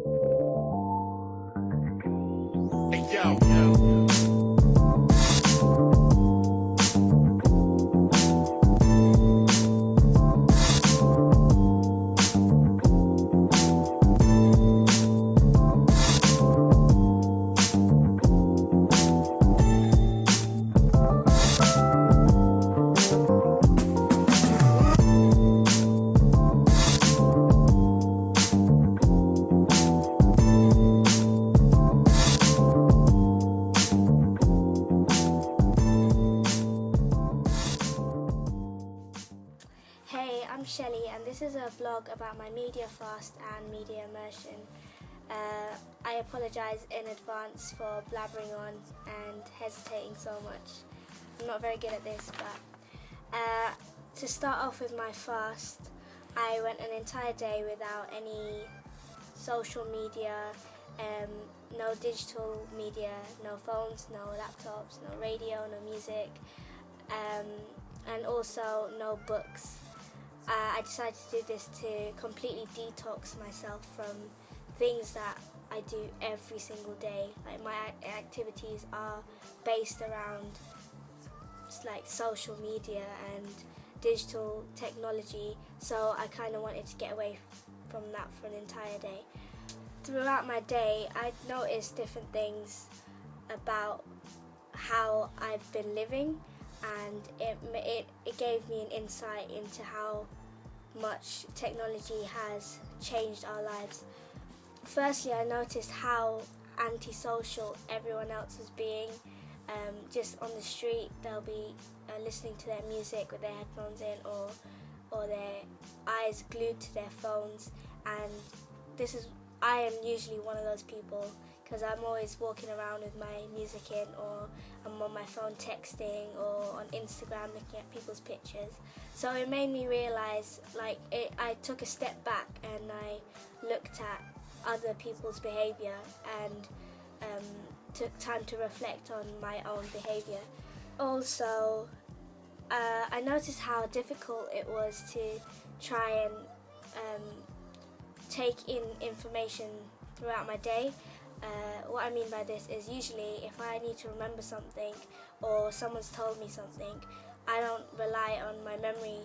Hey, yo. Hey, I'm Shelly and this is a vlog about my media fast and media immersion. I apologise in advance for blabbering on and hesitating so much. I'm not very good at this, but to start off with my fast, I went an entire day without any social media, no digital media, no phones, no laptops, no radio, no music, and also no books. I decided to do this to completely detox myself from things that I do every single day. Like my activities are based around like social media and digital technology, so I kind of wanted to get away from that for an entire day. Throughout my day, I'd noticed different things about how I've been living, and it gave me an insight into how much technology has changed our lives. Firstly, I noticed how antisocial everyone else is being. Just on the street, they'll be listening to their music with their headphones in, or their eyes glued to their phones. And I am usually one of those people, because I'm always walking around with my music in, or I'm on my phone texting, or on Instagram looking at people's pictures. So it made me realise, I took a step back and I looked at other people's behaviour and took time to reflect on my own behaviour. Also, I noticed how difficult it was to try and take in information throughout my day. What I mean by this is, usually if I need to remember something or someone's told me something, I don't rely on my memory.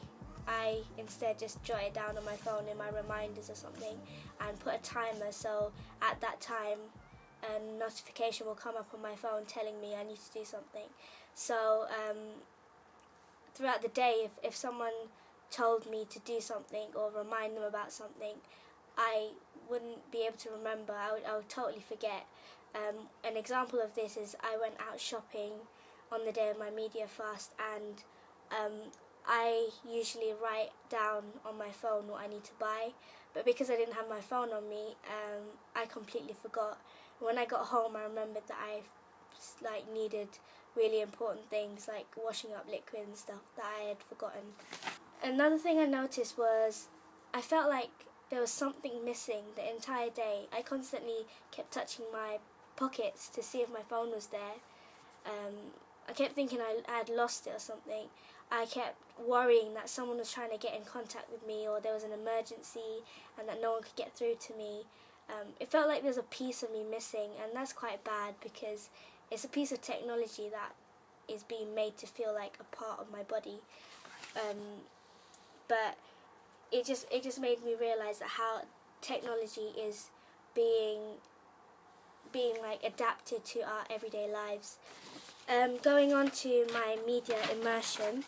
I instead just jot it down on my phone in my reminders or something and put a timer, so at that time a notification will come up on my phone telling me I need to do something. So throughout the day, if someone told me to do something or remind them about something, I wouldn't be able to remember. I would totally forget. An example of this is, I went out shopping on the day of my media fast, and I usually write down on my phone what I need to buy, but because I didn't have my phone on me, I completely forgot. When I got home, I remembered that I needed really important things like washing up liquid and stuff that I had forgotten. Another thing I noticed was, I felt like there was something missing the entire day. I constantly kept touching my pockets to see if my phone was there. I kept thinking I had lost it or something. I kept worrying that someone was trying to get in contact with me, or there was an emergency and that no one could get through to me. It felt like there's a piece of me missing, and that's quite bad, because it's a piece of technology that is being made to feel like a part of my body. But it just made me realise that how technology is being adapted to our everyday lives. Going on to my media immersion,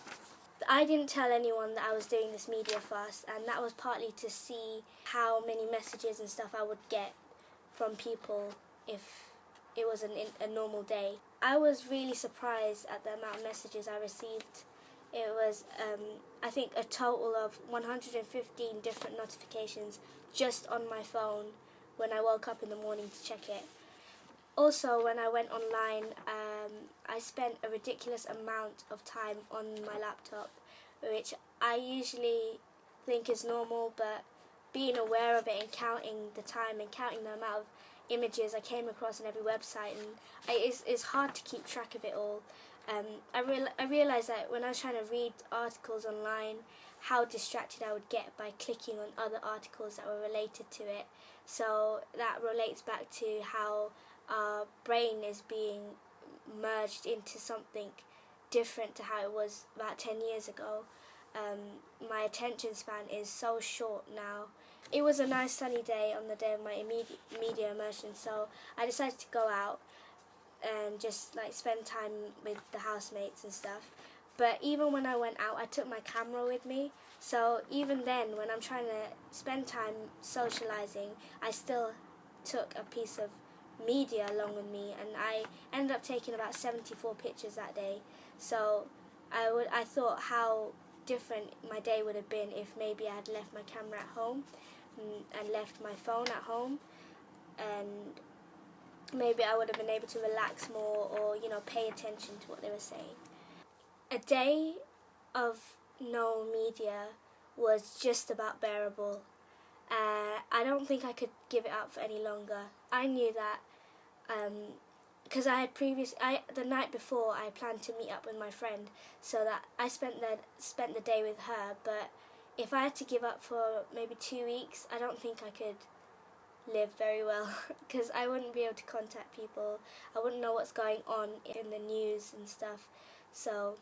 I didn't tell anyone that I was doing this media fast, and that was partly to see how many messages and stuff I would get from people if it was a normal day. I was really surprised at the amount of messages I received. It was, I think, a total of 115 different notifications just on my phone when I woke up in the morning to check it. Also, when I went online, I spent a ridiculous amount of time on my laptop, which I usually think is normal, but being aware of it and counting the time and counting the amount of images I came across on every website, and it's hard to keep track of it all. I realised that when I was trying to read articles online, how distracted I would get by clicking on other articles that were related to it. So that relates back to how our brain is being merged into something different to how it was about 10 years ago. My attention span is so short now. It was a nice sunny day on the day of my media immersion, so I decided to go out and just like spend time with the housemates and stuff. But even when I went out, I took my camera with me. So even then, when I'm trying to spend time socializing, I still took a piece of media along with me, and I ended up taking about 74 pictures that day. So I thought how different my day would have been if maybe I had left my camera at home and left my phone at home, and maybe I would have been able to relax more, or pay attention to what they were saying. A day of no media was just about bearable. I don't think I could give it up for any longer. I knew that because the night before I planned to meet up with my friend, so that I spent the day with her. But if I had to give up for maybe 2 weeks, I don't think I could live very well, because I wouldn't be able to contact people. I wouldn't know what's going on in the news and stuff. So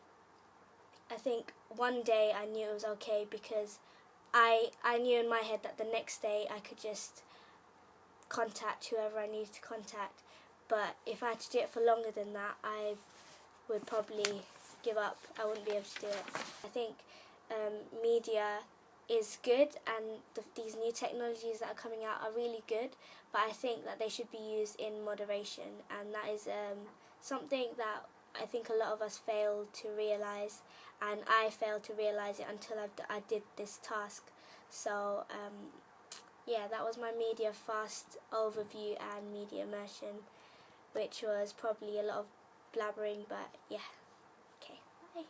I think one day I knew it was okay, because I knew in my head that the next day I could just contact whoever I needed to contact. But if I had to do it for longer than that, I would probably give up. I wouldn't be able to do it. I think media is good, and these new technologies that are coming out are really good, but I think that they should be used in moderation, and that is something that I think a lot of us fail to realise, and I failed to realise it until I did this task. So yeah, that was my media fast overview and media immersion, which was probably a lot of blabbering, but yeah. Okay, bye.